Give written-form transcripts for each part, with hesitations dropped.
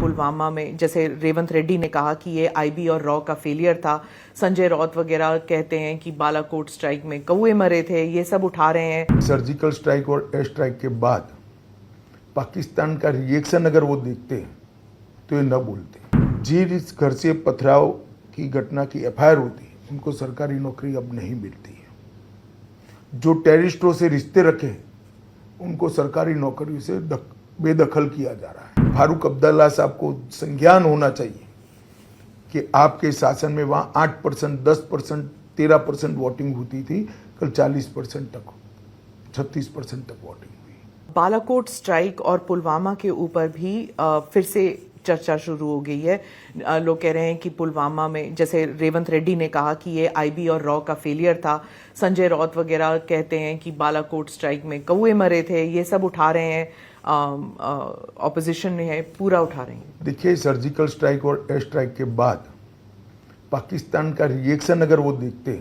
पुलवामा में, जैसे रेवंत रेड्डी ने कहा कि ये आईबी और रॉ का फेलियर था, संजय राउत वगैरह कहते हैं कि बालाकोट स्ट्राइक में कौए मरे थे, ये सब उठा रहे हैं। सर्जिकल स्ट्राइक और एयर स्ट्राइक के बाद पाकिस्तान का रिएक्शन अगर वो देखते तो ये न बोलते। जिस घर से पथराव की घटना की एफआईआर होती उनको सरकारी नौकरी अब नहीं मिलती है। जो टेररिस्टों से रिश्ते रखे उनको सरकारी नौकरी से बेदखल किया जा रहा है। फारूक अब्दुल्ला साहब को संज्ञान होना चाहिए कि आपके शासन में वहाँ 8%, 10%, 13% वोटिंग होती थी, कल 40% तक, 36% तक वोटिंग हुई। बालाकोट स्ट्राइक और पुलवामा के ऊपर भी फिर से चर्चा शुरू हो गई है। लोग कह रहे हैं कि पुलवामा में, जैसे रेवंत रेड्डी ने कहा कि ये आईबी और रॉ का फेलियर था, संजय राउत वगैरह कहते हैं कि बालाकोट स्ट्राइक में कौए मरे थे, ये सब उठा रहे हैं। ऑपोजिशन है पूरा उठा रही है। देखिए, सर्जिकल स्ट्राइक और एयर स्ट्राइक के बाद पाकिस्तान का रिएक्शन अगर वो देखते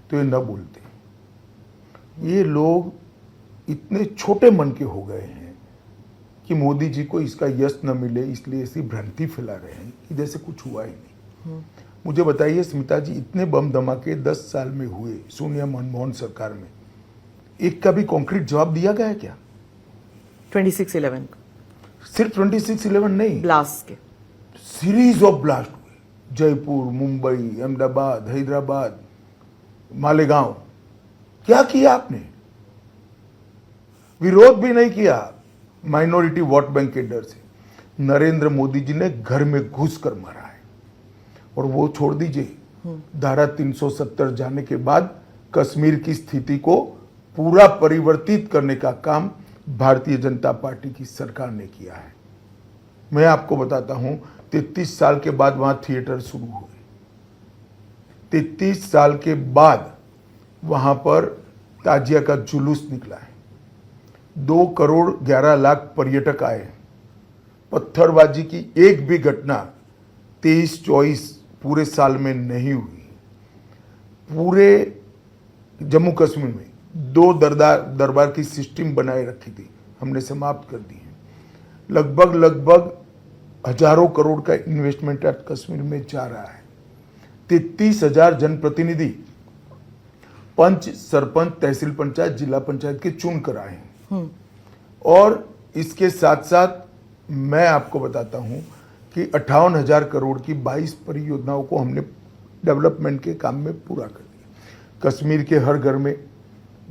तो ये न बोलते। ये लोग इतने छोटे मन के हो गए हैं कि मोदी जी को इसका यश न मिले इसलिए ऐसी भ्रांति फैला रहे हैं कि जैसे कुछ हुआ ही नहीं। मुझे बताइए स्मिता जी, इतने बम धमाके 10 साल में हुए सोनिया मनमोहन सरकार में, एक का भी कॉन्क्रीट जवाब दिया गया है क्या? 26/11 सिर्फ 26/11 नहीं, ब्लास्ट के सीरीज ऑफ ब्लास्ट हुए। जयपुर, मुंबई, अहमदाबाद, हैदराबाद, मालेगांव। क्या किया आपने? विरोध भी नहीं किया, माइनॉरिटी वोट बैंक के डर से। नरेंद्र मोदी जी ने घर में घुस कर मारा है। और वो छोड़ दीजिए, धारा 370 जाने के बाद कश्मीर की स्थिति को पूरा परिवर्तित करने का काम भारतीय जनता पार्टी की सरकार ने किया है। मैं आपको बताता हूं, 33 साल के बाद वहां थिएटर शुरू हुए। 33 साल के बाद वहां पर ताजिया का जुलूस निकला है। 2 करोड़ 11 लाख पर्यटक आए। पत्थरबाजी की एक भी घटना 23-24 पूरे साल में नहीं हुई। पूरे जम्मू कश्मीर में 2 दरबार की सिस्टम बनाए रखी थी, हमने समाप्त कर दी है। लगभग हजारों करोड़ का इन्वेस्टमेंट आज कश्मीर में जा रहा है। 33,000 जनप्रतिनिधि पंच, सरपंच, तहसील पंचायत, जिला पंचायत के चुन कर आए हैं। और इसके साथ साथ मैं आपको बताता हूं कि 58,000 करोड़ की 22 परियोजनाओं को हमने डेवलपमेंट के काम में पूरा कर दिया। कश्मीर के हर घर में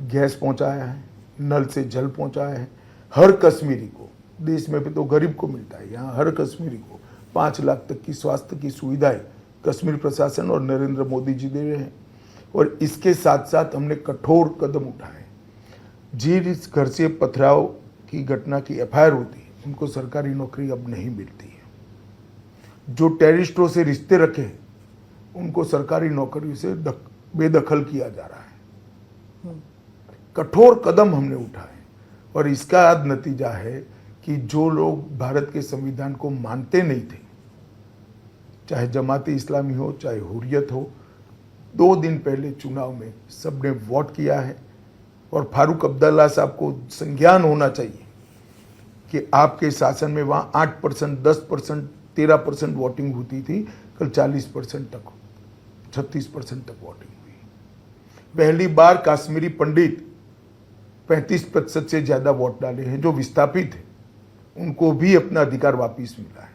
गैस पहुंचाया है, नल से जल पहुंचाया है। हर कश्मीरी को, देश में भी तो गरीब को मिलता है, यहाँ हर कश्मीरी को 5 लाख तक की स्वास्थ्य की सुविधाएं कश्मीर प्रशासन और नरेंद्र मोदी जी दे रहे हैं। और इसके साथ साथ हमने कठोर कदम उठाए। जिस घर से पथराव की घटना की एफआईआर होती उनको सरकारी नौकरी अब नहीं मिलती है। जो टेररिस्टों से रिश्ते रखे उनको सरकारी नौकरी से बेदखल किया जा रहा है। कठोर कदम हमने उठाए और इसका आज नतीजा है कि जो लोग भारत के संविधान को मानते नहीं थे, चाहे जमाती इस्लामी हो, चाहे हुर्रियत हो, 2 दिन पहले चुनाव में सबने वोट किया है। और फारूक अब्दुल्ला साहब को संज्ञान होना चाहिए कि आपके शासन में वहाँ 8%, 10%, 13% वोटिंग होती थी, कल 40% तक, 36% तक वोटिंग हुई। पहली बार काश्मीरी पंडित 35% से ज्यादा वोट डाले हैं, जो विस्थापित हैं उनको भी अपना अधिकार वापिस मिला है।